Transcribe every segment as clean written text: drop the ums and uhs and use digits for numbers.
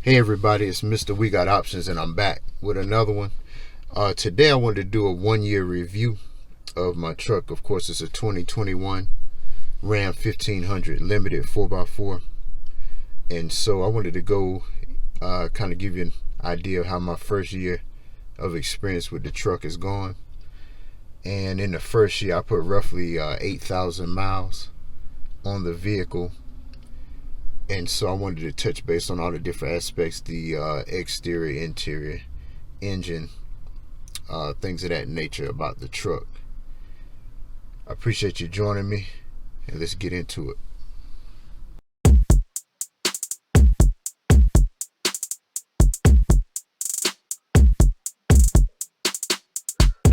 Hey everybody, it's Mr. We Got Options and I'm back with another one. Today I wanted to do a 1-year review of my truck. Of course, it's a 2021 Ram 1500 Limited 4x4. And so I wanted to go kind of give you an idea of how my first year of experience with the truck is going. And in the first year, I put roughly 8,000 miles on the vehicle. And so I wanted to touch base on all the different aspects, the exterior, interior, engine, things of that nature about the truck. I appreciate you joining me, and let's get into it.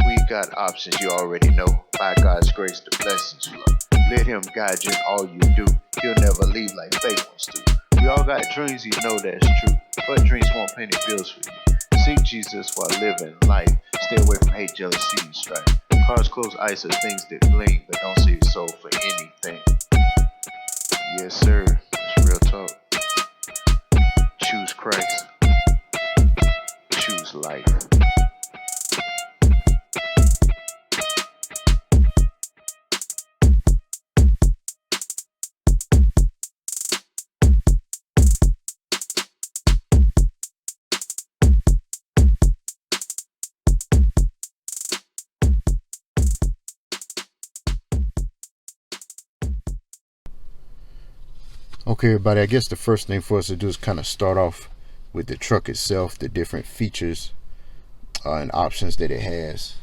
We got options, you already know. By God's grace, the blessings flow. Let him guide you in all you do. He'll never leave like fake ones do. We all got dreams, you know that's true. But dreams won't pay any bills for you. Seek Jesus while living life. Stay away from hate, jealousy, and strife. Cars, clothes, ice are things that gleam, but don't sell your soul for anything. Yes, sir. It's real talk. Choose Christ. Choose life. Okay, everybody, I guess the first thing for us to do is kind of start off with the truck itself, the different features and options that it has.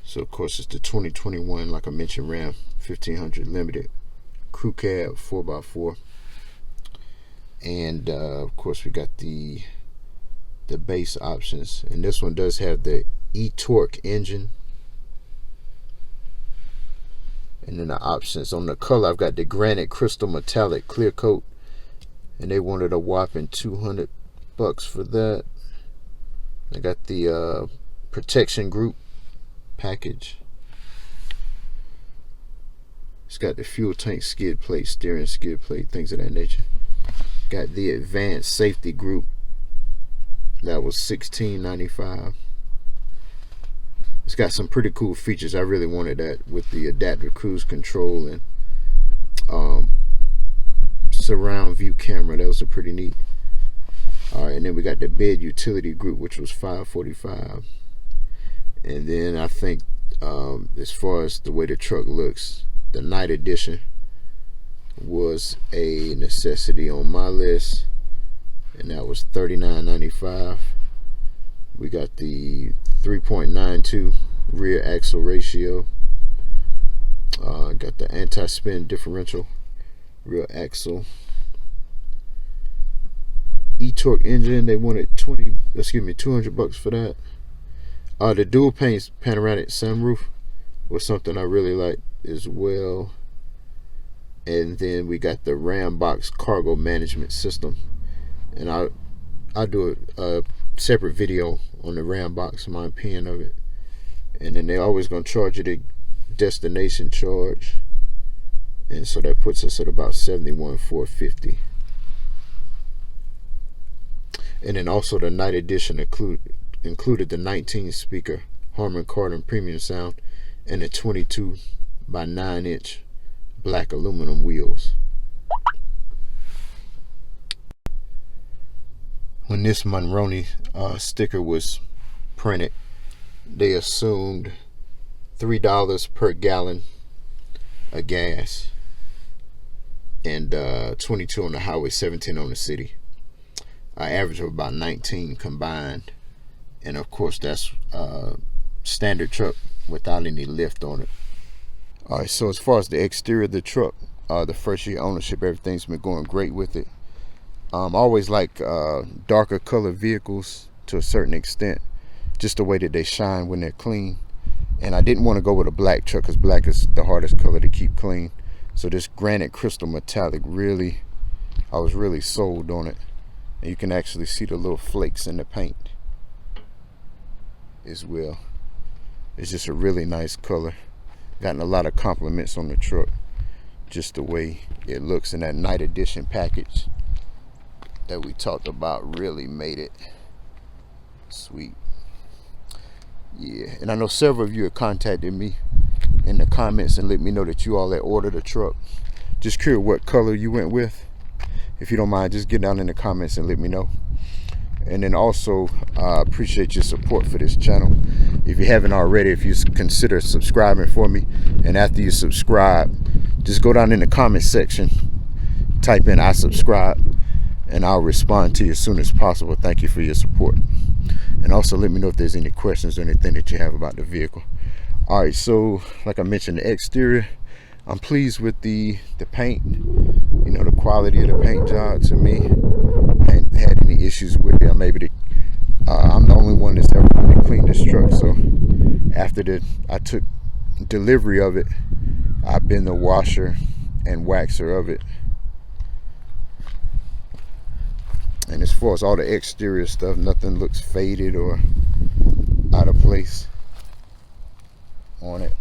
So, of course, it's the 2021, like I mentioned, Ram 1500 Limited Crew Cab 4x4. And, of course, we got the base options. And this one does have the e-torque engine. And then the options on the color, I've got the granite crystal metallic clear coat, and they wanted a whopping $200 for that. I got the protection group package. It's got the fuel tank skid plate, steering skid plate, things of that nature. Got the advanced safety group, that was $16.95. It's got some pretty cool features. I really wanted that with the adaptive cruise control and surround view camera. Those are pretty neat. All right, and then we got the bed utility group, which was $545. And then I think as far as the way the truck looks, the night edition was a necessity on my list, and that was $39.95. We got the 3.92 rear axle ratio. Got the anti-spin differential rear axle. E-torque engine, they wanted $200 for that. The dual pane panoramic sunroof was something I really liked as well. And then we got the Ram box cargo management system, and I'll do a separate video on the Ram box, my opinion of it. And then they're always going to charge you the destination charge, and so that puts us at about $71,450. And then also the night edition included the 19 speaker Harman Kardon premium sound and the 22 by 9 inch black aluminum wheels. When this Monroney sticker was printed, they assumed $3 per gallon of gas, and 22 on the highway, 17 on the city. Average of about 19 combined, and of course that's standard truck without any lift on it. All right, so as far as the exterior of the truck, the first year ownership, everything's been going great with it. I always like darker colored vehicles to a certain extent, just the way that they shine when they're clean. And I didn't want to go with a black truck because black is the hardest color to keep clean. So this granite crystal metallic, I was really sold on it. And you can actually see the little flakes in the paint as well. It's just a really nice color. Gotten a lot of compliments on the truck, just the way it looks in that night edition package. that we talked about really made it sweet. Yeah, and I know several of you have contacted me in the comments and let me know that you all had ordered a truck. Just curious what color you went with. If you don't mind, just get down in the comments and let me know. And then also appreciate your support for this channel. If you haven't already, if you consider subscribing for me, and after you subscribe, just go down in the comment section, type in "I subscribe," and I'll respond to you as soon as possible. Thank you for your support. And also let me know if there's any questions or anything that you have about the vehicle. All right, so like I mentioned, the exterior, I'm pleased with the paint. You know, the quality of the paint job to me. Hadn't had any issues with it. I'm the only one that's ever really cleaned this truck. So after I took delivery of it, I've been the washer and waxer of it. And as far as all the exterior stuff, nothing looks faded or out of place on it.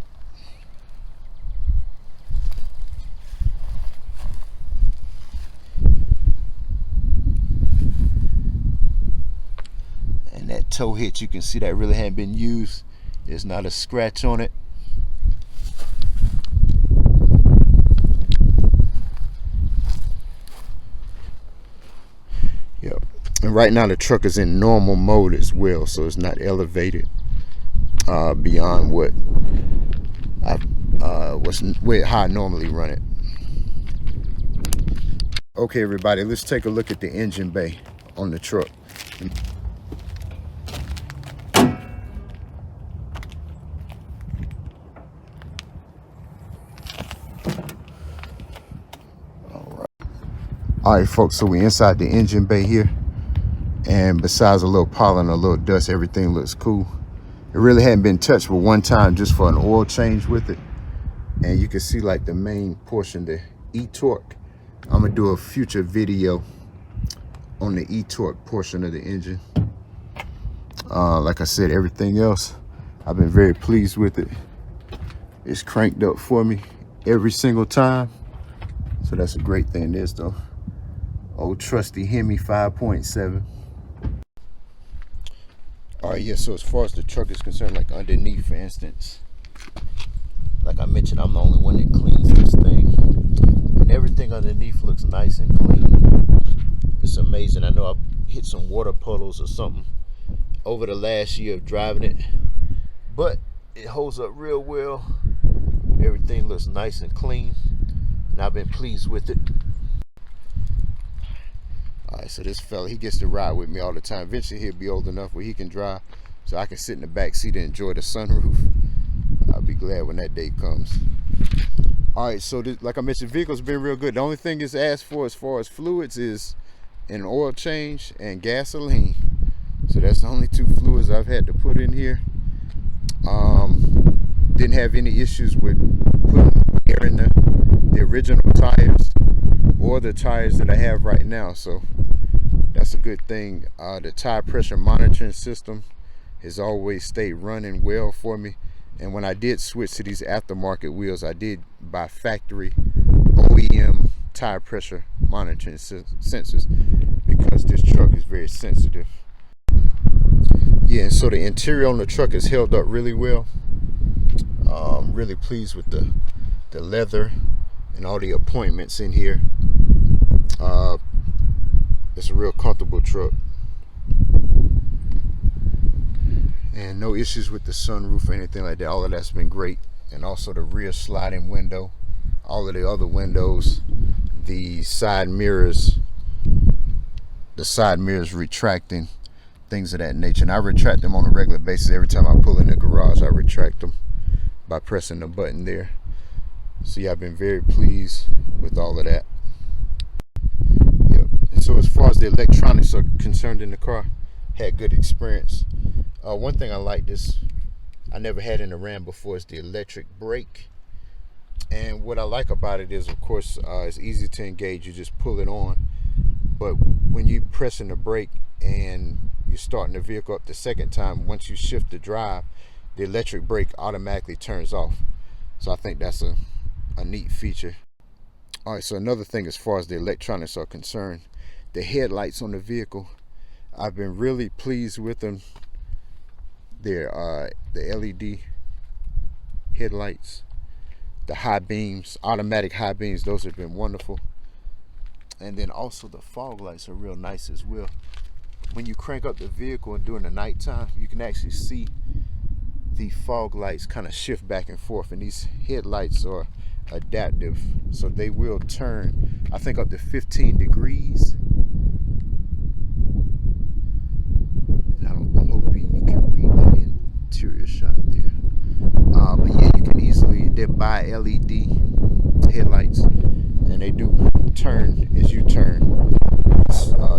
And that tow hitch, you can see that really hadn't been used. There's not a scratch on it. Yep. And right now the truck is in normal mode as well, so it's not elevated beyond what how I normally run it. Okay, everybody, let's take a look at the engine bay on the truck. All right, folks, so we're inside the engine bay here, and besides a little pollen, a little dust, everything looks cool. It really hadn't been touched but one time just for an oil change with it. And you can see like the main portion, the e-torque. I'm gonna do a future video on the e-torque portion of the engine. Like I said, everything else, I've been very pleased with it. It's cranked up for me every single time, so that's a great thing. This though, old trusty Hemi 5.7. All right, yeah, so as far as the truck is concerned, like underneath, for instance, like I mentioned, I'm the only one that cleans this thing, and everything underneath looks nice and clean. It's amazing. I know I've hit some water puddles or something over the last year of driving it, but it holds up real well. Everything looks nice and clean, and I've been pleased with it. All right, so this fella, he gets to ride with me all the time. Eventually he'll be old enough where he can drive, so I can sit in the back seat and enjoy the sunroof. I'll be glad when that day comes. All right, so this, like I mentioned, vehicle's been real good. The only thing it's asked for as far as fluids is an oil change and gasoline. So that's the only two fluids I've had to put in here. Didn't have any issues with putting air in the original tires or the tires that I have right now, so that's a good thing. The tire pressure monitoring system has always stayed running well for me, and when I did switch to these aftermarket wheels, I did buy factory OEM tire pressure monitoring sensors because this truck is very sensitive. Yeah, and so the interior on the truck is held up really well. Really pleased with the leather and all the appointments in here. It's a real comfortable truck, and no issues with the sunroof or anything like that. All of that's been great. And also the rear sliding window, all of the other windows, the side mirrors retracting, things of that nature. And I retract them on a regular basis. Every time I pull in the garage, I retract them by pressing the button there. So yeah, I've been very pleased with all of that. Yep. And so as far as the electronics are concerned in the car, had good experience. One thing I like this, I never had in a Ram before, is the electric brake. And what I like about it is, of course, it's easy to engage. You just pull it on. But when you pressing the brake and you're starting the vehicle up the second time, once you shift the drive, the electric brake automatically turns off. So I think that's a neat feature. All right, so another thing as far as the electronics are concerned, the headlights on the vehicle. I've been really pleased with them. They're the LED headlights, the high beams, automatic high beams. Those have been wonderful. And then also the fog lights are real nice as well. When you crank up the vehicle and during the nighttime, you can actually see the fog lights kind of shift back and forth, and these headlights are adaptive, so they will turn, I think, up to 15 degrees. And I'm hoping you can read that interior shot there. But yeah, you can easily, they're by LED headlights, and they do turn as you turn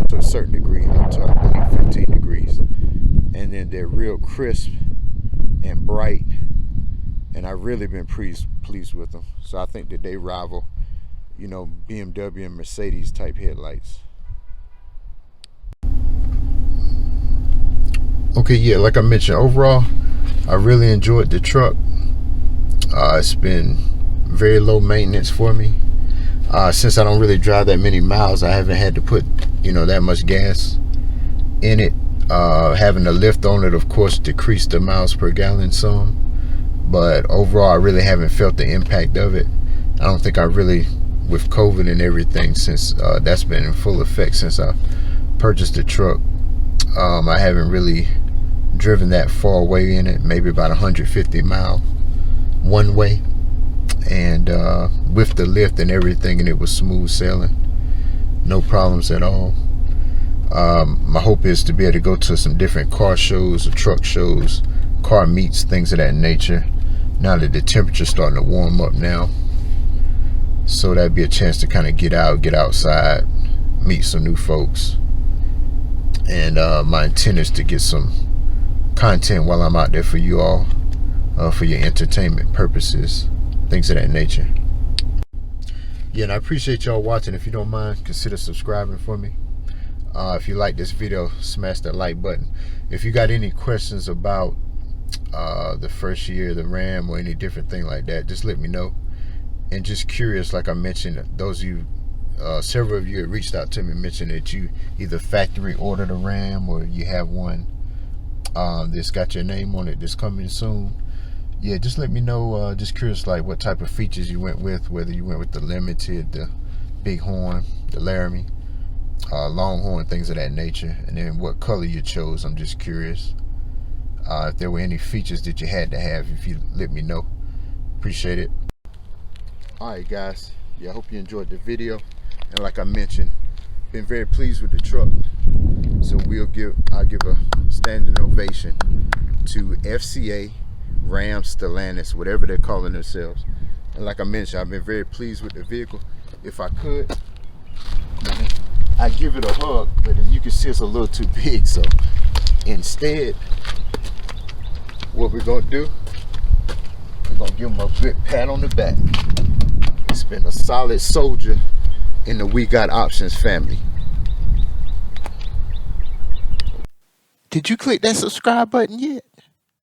to a certain degree, up to, I believe, 15 degrees. And then they're real crisp and bright, and I've really been pleased with them. So I think that they rival, BMW and Mercedes type headlights. Okay, yeah, like I mentioned, overall, I really enjoyed the truck. It's been very low maintenance for me. Since I don't really drive that many miles, I haven't had to put, that much gas in it. Having a lift on it, of course, decreased the miles per gallon some. But overall, I really haven't felt the impact of it. I don't think I really, with COVID and everything, since that's been in full effect since I purchased the truck, I haven't really driven that far away in it, maybe about 150 mile one way. And with the lift and everything, and it was smooth sailing, no problems at all. My hope is to be able to go to some different car shows or truck shows, car meets, things of that nature, now that the temperature's starting to warm up now. So that'd be a chance to kind of get outside, meet some new folks. And my intent is to get some content while I'm out there for you all, for your entertainment purposes, things of that nature. Yeah, and I appreciate y'all watching. If you don't mind, consider subscribing for me. If you like this video, smash that like button. If you got any questions about the first year of the Ram or any different thing like that, just let me know. And just curious, like I mentioned, those of you, several of you had reached out to me and mentioned that you either factory ordered a Ram or you have one that's got your name on it that's coming soon. Yeah, just let me know. Just curious, like what type of features you went with, whether you went with the Limited, the Big Horn, the Laramie, Longhorn, things of that nature, and then what color you chose. I'm just curious if there were any features that you had to have. If you let me know, appreciate it. Alright guys, yeah, I hope you enjoyed the video, and like I mentioned, been very pleased with the truck. So I'll give a standing ovation to FCA, Ram, Stellantis, whatever they're calling themselves. And like I mentioned, I've been very pleased with the vehicle. If I could, I'd give it a hug, but as you can see, it's a little too big. So instead, what we're gonna do, we're gonna give them a good pat on the back. It's been a solid soldier in the We Got Options family. Did you click that subscribe button yet?